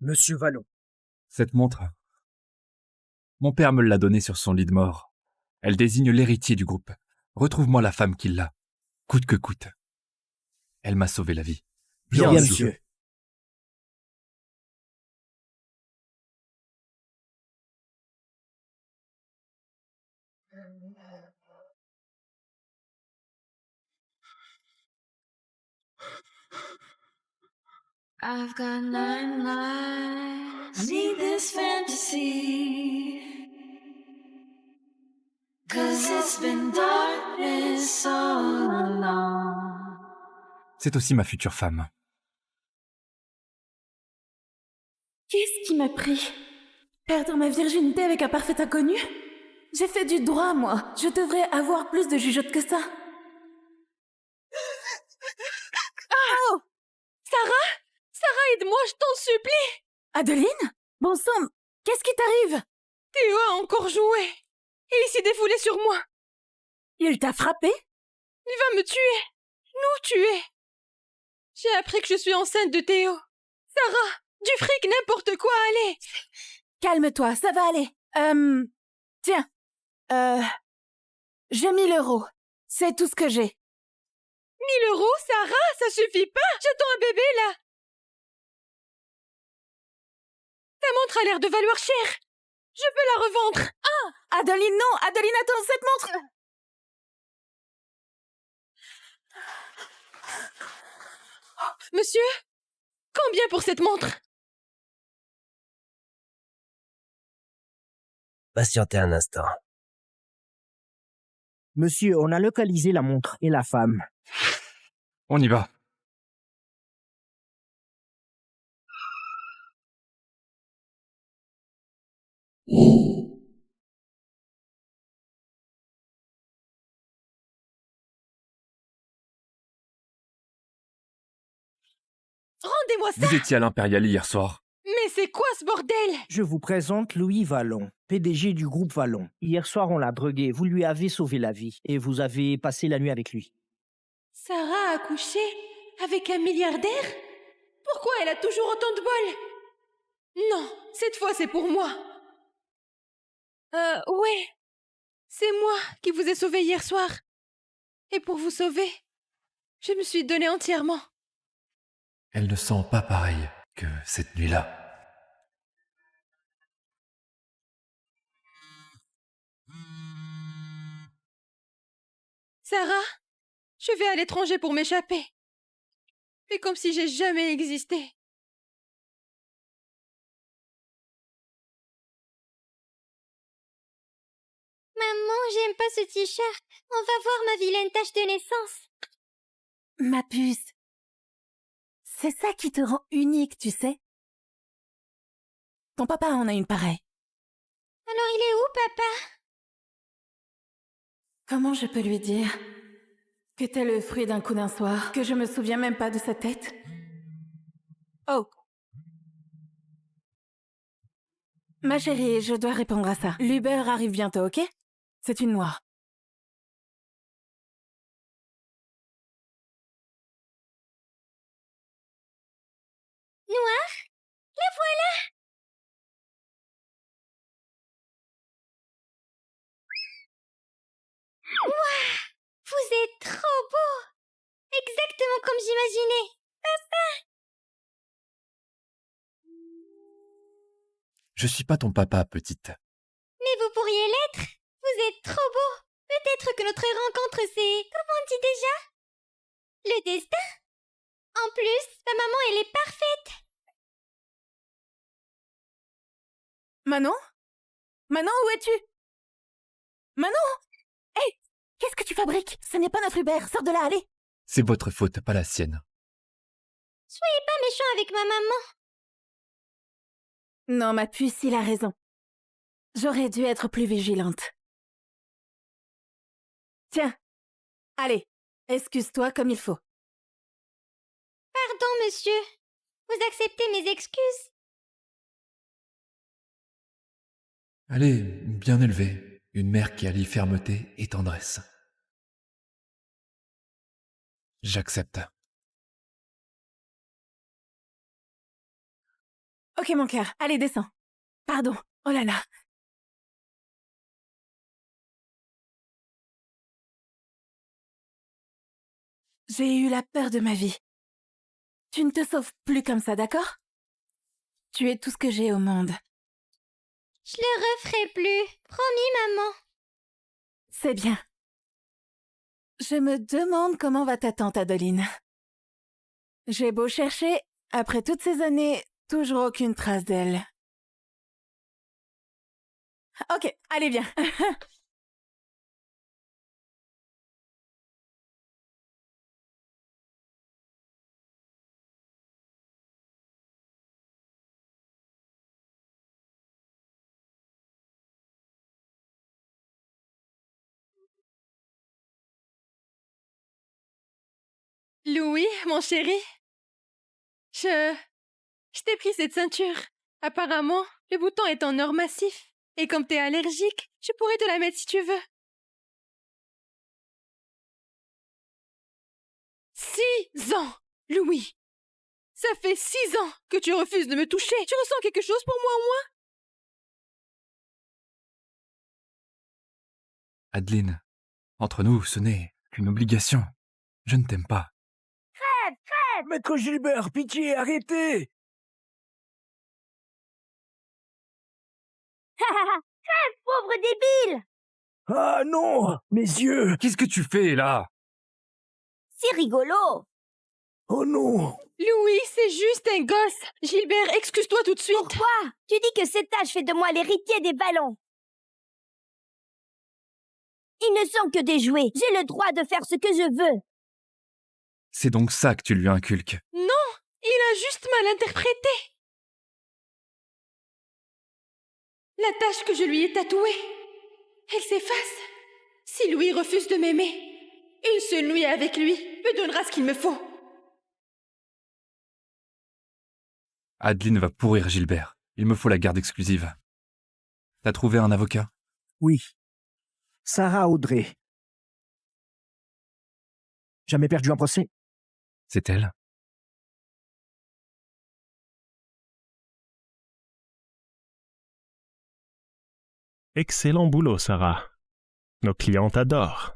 Monsieur Vallon. Cette montre, mon père me l'a donnée sur son lit de mort. Elle désigne l'héritier du groupe. Retrouve-moi la femme qui l'a, coûte que coûte. Elle m'a sauvé la vie. Bien, monsieur. I've got 9 lives. Need this fantasy. 'Cause it's been darkness all along. C'est aussi ma future femme. Qu'est-ce qui m'a pris? Perdre ma virginité avec un parfait inconnu? J'ai fait du droit, moi. Je devrais avoir plus de jugeote que ça. Oh! Sarah? Sarah, aide-moi, je t'en supplie! Adeline? Bon sang, qu'est-ce qui t'arrive? Théo a encore joué. Et il s'est défoulé sur moi. Il t'a frappé? Il va me tuer. Nous tuer. J'ai appris que je suis enceinte de Théo. Sarah, du fric, n'importe quoi, allez! Calme-toi, ça va aller. Tiens. J'ai 1000 €. C'est tout ce que j'ai. 1000 €, Sarah, ça suffit pas. J'attends un bébé, là. Ta montre a l'air de valoir cher. Je peux la revendre. Ah! Adeline, non! Adeline, attends, cette montre! Monsieur? Combien pour cette montre? Patientez un instant. Monsieur, on a localisé la montre et la femme. On y va. Rendez-moi ça! Vous étiez à l'Impérial hier soir. Mais c'est quoi ce bordel? Je vous présente Louis Vallon, PDG du groupe Vallon. Hier soir, on l'a drogué. Vous lui avez sauvé la vie et vous avez passé la nuit avec lui. Sarah a couché avec un milliardaire? Pourquoi elle a toujours autant de bol? Non, cette fois c'est pour moi. Ouais. C'est moi qui vous ai sauvé hier soir. Et pour vous sauver, je me suis donnée entièrement. Elle ne sent pas pareil que cette nuit-là. Sarah, je vais à l'étranger pour m'échapper. C'est comme si j'ai jamais existé. Maman, j'aime pas ce t-shirt. On va voir ma vilaine tache de naissance. Ma puce. C'est ça qui te rend unique, tu sais. Ton papa en a une pareille. Alors il est où, papa? Comment je peux lui dire que t'es le fruit d'un coup d'un soir, que je me souviens même pas de sa tête? Oh. Ma chérie, je dois répondre à ça. L'Uber arrive bientôt, ok? C'est une noire. Noir? La voilà! Ouah! Vous êtes trop beau! Exactement comme j'imaginais! Je suis pas ton papa, petite. Mais vous pourriez l'être! Vous êtes trop beau! Peut-être que notre rencontre c'est... Comment on dit déjà? Le destin? En plus, ma maman elle est parfaite! Manon? Manon, où es-tu? Manon? Hé! Qu'est-ce que tu fabriques? Ce n'est pas notre Uber, sors de là, allez! C'est votre faute, pas la sienne. Soyez pas méchant avec ma maman! Non, ma puce, il a raison. J'aurais dû être plus vigilante. Tiens, allez, excuse-toi comme il faut. Pardon, monsieur. Vous acceptez mes excuses? Elle est bien élevée, une mère qui allie fermeté et tendresse. J'accepte. Ok, mon cœur. Allez, descends. Pardon. Oh là là. J'ai eu la peur de ma vie. Tu ne te sauves plus comme ça, d'accord? Tu es tout ce que j'ai au monde. Je le referai plus. Promis, maman. C'est bien. Je me demande comment va ta tante Adeline. J'ai beau chercher, après toutes ces années, toujours aucune trace d'elle. Ok, allez, viens. Louis, mon chéri, je t'ai pris cette ceinture. Apparemment, le bouton est en or massif. Et comme t'es allergique, je pourrais te la mettre si tu veux. 6 ans, Louis. Ça fait 6 ans que tu refuses de me toucher. Tu ressens quelque chose pour moi au moins? Adeline, entre nous, ce n'est qu'une obligation. Je ne t'aime pas. Maître Gilbert, pitié, arrêtez! Pauvre débile! Ah non! Mes yeux! Qu'est-ce que tu fais, là? C'est rigolo! Oh non! Louis, c'est juste un gosse. Gilbert, excuse-toi tout de suite. Pourquoi? Tu dis que cet âge fait de moi l'héritier des ballons. Ils ne sont que des jouets. J'ai le droit de faire ce que je veux. C'est donc ça que tu lui inculques. Non, il a juste mal interprété. La tache que je lui ai tatouée, elle s'efface. Si Louis refuse de m'aimer, une seule nuit avec lui me donnera ce qu'il me faut. Adeline va pourrir Gilbert. Il me faut la garde exclusive. T'as trouvé un avocat? Oui. Sarah Audrey. Jamais perdu un procès? C'est elle. Excellent boulot, Sarah. Nos clients t'adorent.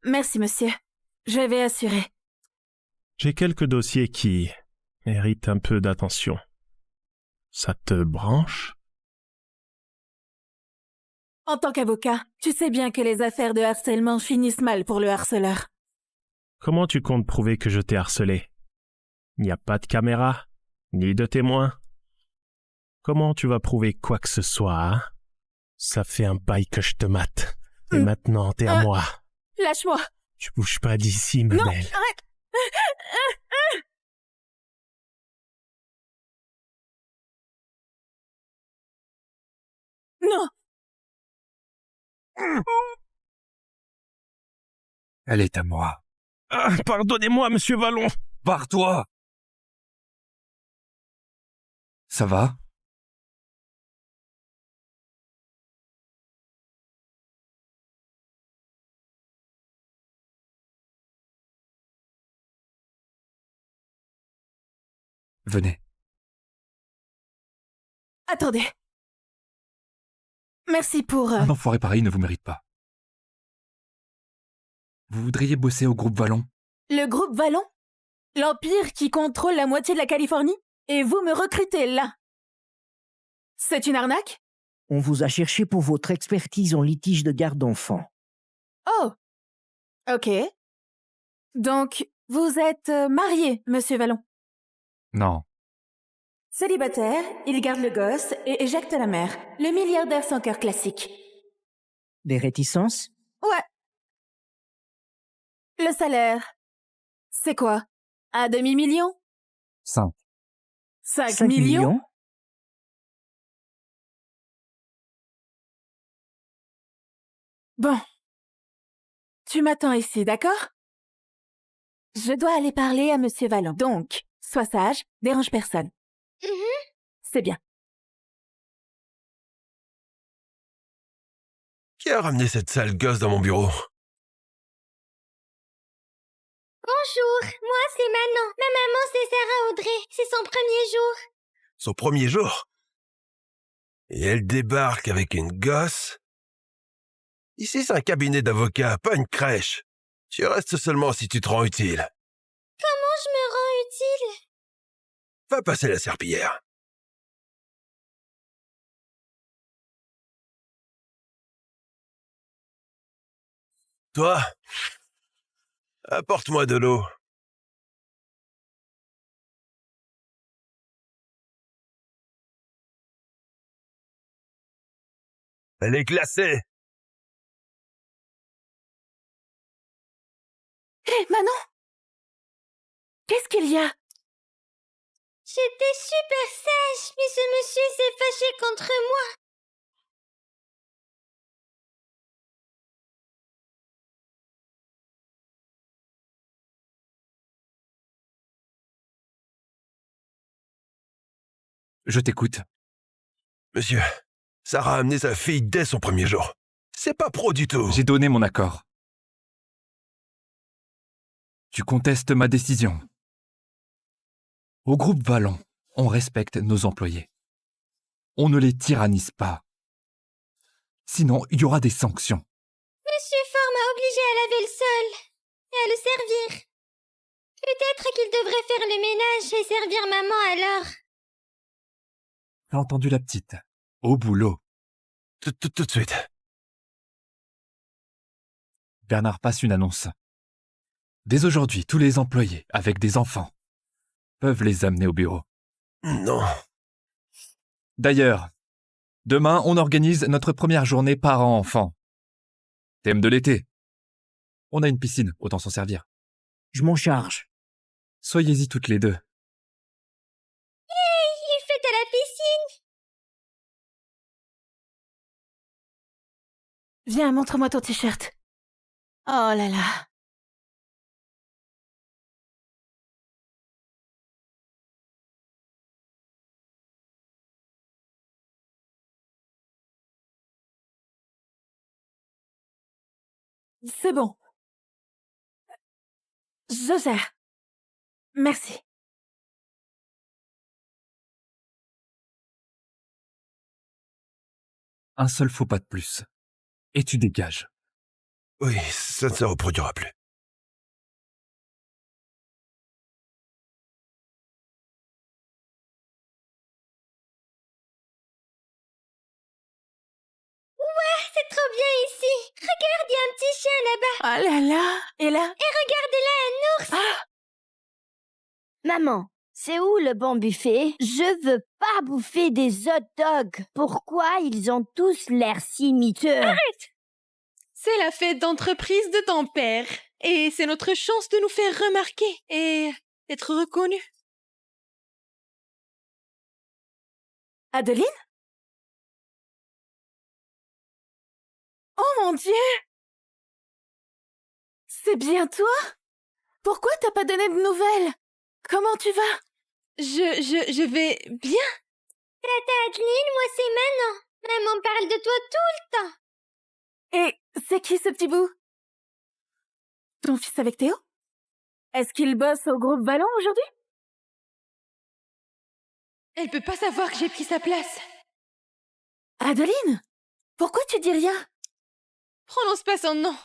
Merci, monsieur. Je vais assurer. J'ai quelques dossiers qui méritent un peu d'attention. Ça te branche? En tant qu'avocat, tu sais bien que les affaires de harcèlement finissent mal pour le harceleur. Comment tu comptes prouver que je t'ai harcelé? Il n'y a pas de caméra, ni de témoin. Comment tu vas prouver quoi que ce soit, hein? Ça fait un bail que je te mate. Et maintenant, t'es à moi. Lâche-moi. Tu bouges pas d'ici, ma Non, belle. arrête. Non. Elle est à moi. Ah, pardonnez-moi, monsieur Vallon. Barre-toi! Ça va? Venez. Attendez. Merci pour... Un enfoiré pareil ne vous mérite pas. Vous voudriez bosser au groupe Vallon? Le groupe Vallon? L'empire qui contrôle la moitié de la Californie? Et vous me recrutez là? C'est une arnaque? On vous a cherché pour votre expertise en litige de garde d'enfants. Oh. Ok. Donc, vous êtes marié, monsieur Vallon? Non. Célibataire, il garde le gosse et éjecte la mère. Le milliardaire sans cœur classique. Des réticences? Ouais. Le salaire, c'est quoi? Un demi-million? 5. 5 5 millions? Bon. Tu m'attends ici, d'accord? Je dois aller parler à monsieur Vallon. Donc, sois sage, dérange personne. C'est bien. Qui a ramené cette sale gosse dans mon bureau? Bonjour, moi c'est Manon. Ma maman c'est Sarah Audrey. C'est son premier jour. Son premier jour. Et elle débarque avec une gosse. Ici, c'est un cabinet d'avocats, pas une crèche. Tu restes seulement si tu te rends utile. Comment je me rends utile? Va passer la serpillière. Toi, apporte-moi de l'eau. Elle est glacée. Hé, Manon! Qu'est-ce qu'il y a? J'étais super sage, mais ce monsieur s'est fâché contre moi. Je t'écoute. Monsieur, Sarah a amené sa fille dès son premier jour. C'est pas pro du tout. J'ai donné mon accord. Tu contestes ma décision. Au groupe Vallon, on respecte nos employés. On ne les tyrannise pas. Sinon, il y aura des sanctions. Monsieur Fort m'a obligé à laver le sol et à le servir. Peut-être qu'il devrait faire le ménage et servir maman alors. T'as entendu la petite? Au boulot. Tout de suite. Bernard passe une annonce. Dès aujourd'hui, tous les employés avec des enfants peuvent les amener au bureau. Non. D'ailleurs, demain, on organise notre première journée parents-enfants. Thème de l'été. On a une piscine, autant s'en servir. Je m'en charge. Soyez-y toutes les deux. Il fait à la piscine. Viens, montre-moi ton t-shirt. Oh là là. C'est bon. Je gère. Merci. Un seul faux pas de plus. Et tu dégages. Oui, ça ne se reproduira plus. C'est trop bien ici. Regarde, il y a un petit chien là-bas. Oh là là. Et là? Et regardez là, un ours. Ah! Maman, c'est où le bon buffet? Je veux pas bouffer des hot dogs. Pourquoi ils ont tous l'air si miteux? C'est la fête d'entreprise de ton père. Et c'est notre chance de nous faire remarquer et d'être reconnus. Adeline? Oh mon Dieu! C'est bien toi? Pourquoi t'as pas donné de nouvelles? Comment tu vas? Je vais bien. Tata Adeline, moi c'est Manon. Maman parle de toi tout le temps. Et c'est qui ce petit bout? Ton fils avec Théo? Est-ce qu'il bosse au groupe Vallon aujourd'hui? Elle peut pas savoir que j'ai pris sa place. Adeline? Pourquoi tu dis rien? Prononce pas son nom.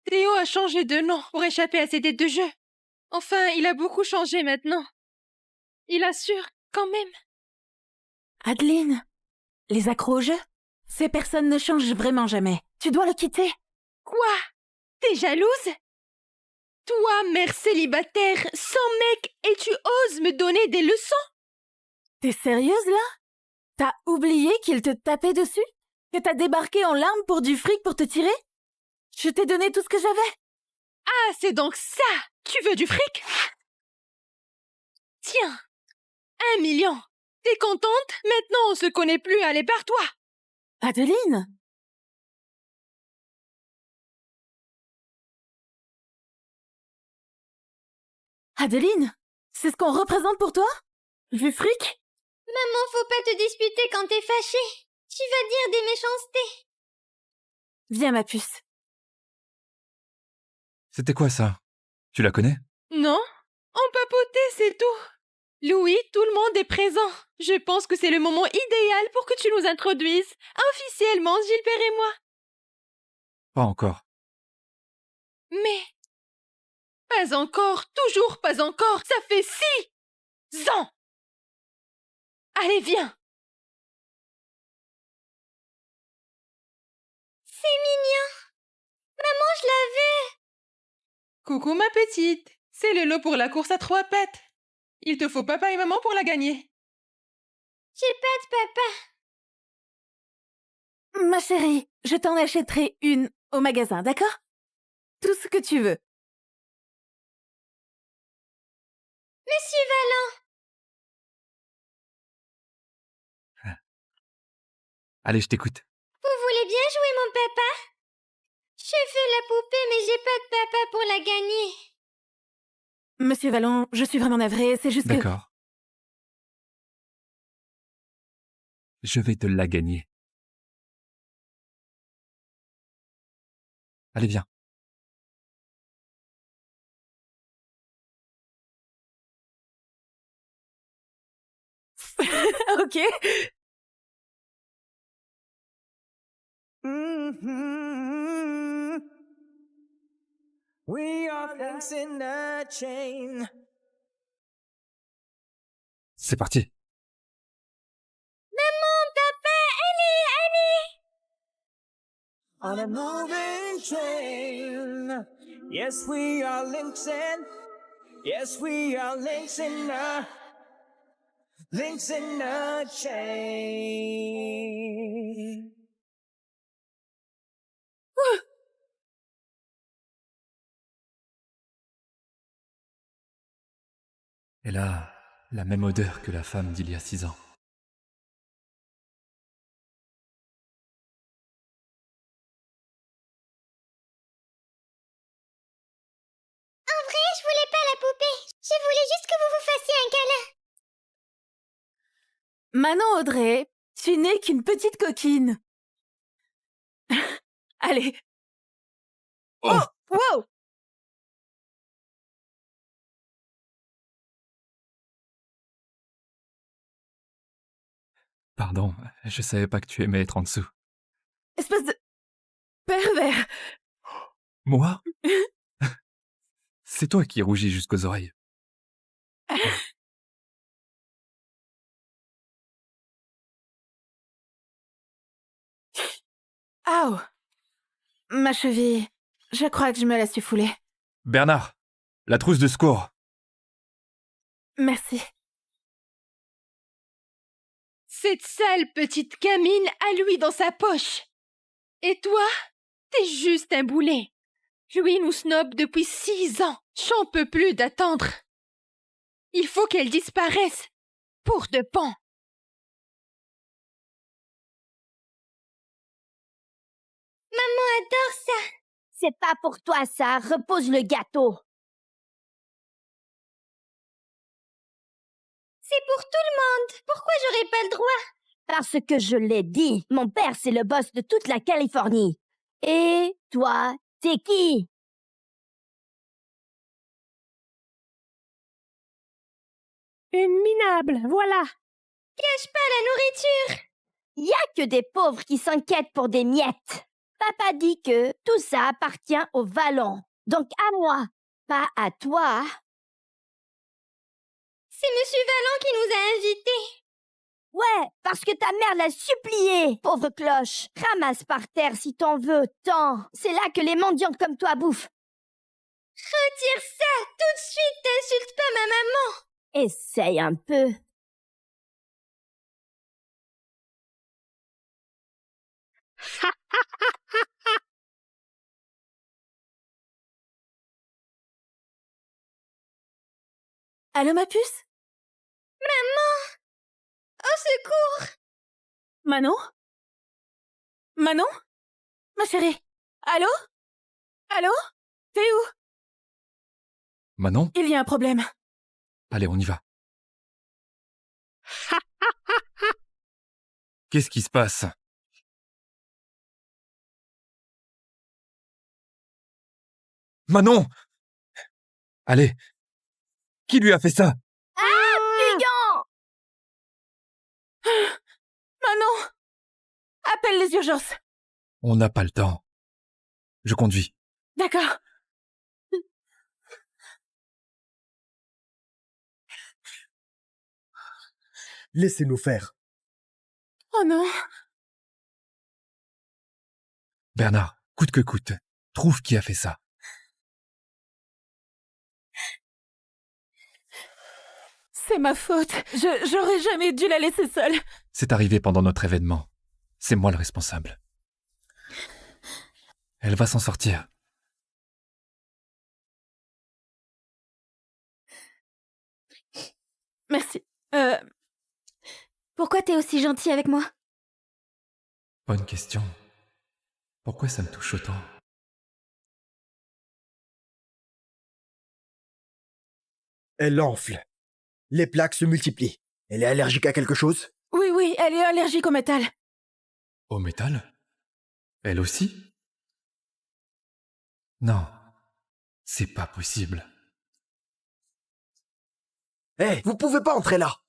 Théo a changé de nom pour échapper à ses dettes de jeu. Enfin, il a beaucoup changé maintenant. Il assure, quand même. Adeline, les accros au jeu? Ces personnes ne changent vraiment jamais. Tu dois le quitter. Quoi? T'es jalouse? Toi, mère célibataire, sans mec, et tu oses me donner des leçons? T'es sérieuse là? T'as oublié qu'il te tapait dessus? Que t'as débarqué en larmes pour du fric pour te tirer? Je t'ai donné tout ce que j'avais. Ah, c'est donc ça! Tu veux du fric? Tiens, 1 million. T'es contente? Maintenant, on se connaît plus, allez, pars-toi! Adeline? Adeline? C'est ce qu'on représente pour toi? Du fric? Maman, faut pas te disputer quand t'es fâchée. Tu vas dire des méchancetés. Viens ma puce. C'était quoi ça? Tu la connais? Non? On papotait, c'est tout. Louis, tout le monde est présent. Je pense que c'est le moment idéal pour que tu nous introduises officiellement, Gilbert et moi. Pas encore. Mais... Pas encore, toujours pas encore, ça fait 6 ans. Allez, viens. C'est mignon. Maman, je l'avais. Coucou ma petite, c'est le lot pour la course à 3 pattes. Il te faut papa et maman pour la gagner. J'ai pas de papa. Ma chérie, je t'en achèterai une au magasin, d'accord? Tout ce que tu veux. Monsieur Vallon, Allez, je t'écoute. vous voulez bien jouer mon papa? Je veux la poupée, mais j'ai pas de papa pour la gagner. Monsieur Vallon, je suis vraiment navrée, c'est juste que... D'accord. Je vais te la gagner. Allez, viens. Ok. We are links in the chain. C'est parti. Maman, papa, On a moving train. Yes, we are links in. Yes, we are links in the chain. Elle a la même odeur que la femme d'il y a 6 ans. En vrai, je voulais pas la poupée. Je voulais juste que vous vous fassiez un câlin. Manon Audrey, tu n'es qu'une petite coquine. Allez. Oh. Wow. Pardon, je savais pas que tu aimais être en dessous. Espèce de... pervers. Moi? C'est toi qui rougis jusqu'aux oreilles. Aouh. Ma cheville. Je crois que je me la suis foulée. Bernard, la trousse de secours. Merci. Cette sale petite gamine a Louis dans sa poche. Et toi, t'es juste un boulet. Louis nous snob depuis 6 ans. J'en peux plus d'attendre. Il faut qu'elle disparaisse. Pour de bon. Maman adore ça. C'est pas pour toi, ça. Repose le gâteau. C'est pour tout le monde. Pourquoi j'aurais pas le droit? Parce que je l'ai dit. Mon père, c'est le boss de toute la Californie. Et toi, t'es qui? Une minable, voilà. Gâche pas la nourriture. Y a que des pauvres qui s'inquiètent pour des miettes. Papa dit que tout ça appartient au Vallon. Donc à moi, pas à toi. C'est Monsieur Vallon qui nous a invités. Ouais, parce que ta mère l'a supplié, pauvre cloche. Ramasse par terre si t'en veux tant. C'est là que les mendiants comme toi bouffent. Retire ça tout de suite. T'insultes pas ma maman. Essaye un peu. Allô, ma puce? Maman! Au secours! Manon? Manon? Ma chérie? Allô? Allô? T'es où? Manon? Il y a un problème. Allez, on y va. Qu'est-ce qui se passe? Manon! Allez! Qui lui a fait ça? Ah, J'appelle les urgences. On n'a pas le temps. Je conduis. D'accord. Laissez-nous faire. Oh non. Bernard, coûte que coûte, trouve qui a fait ça. C'est ma faute. J'aurais jamais dû la laisser seule. C'est arrivé pendant notre événement. C'est moi le responsable. Elle va s'en sortir. Merci. Pourquoi t'es aussi gentil avec moi? Bonne question. Pourquoi ça me touche autant? Elle enfle. Les plaques se multiplient. Elle est allergique à quelque chose? Oui, elle est allergique au métal. Au métal? Elle aussi? Non, c'est pas possible. Hé, vous pouvez pas entrer là.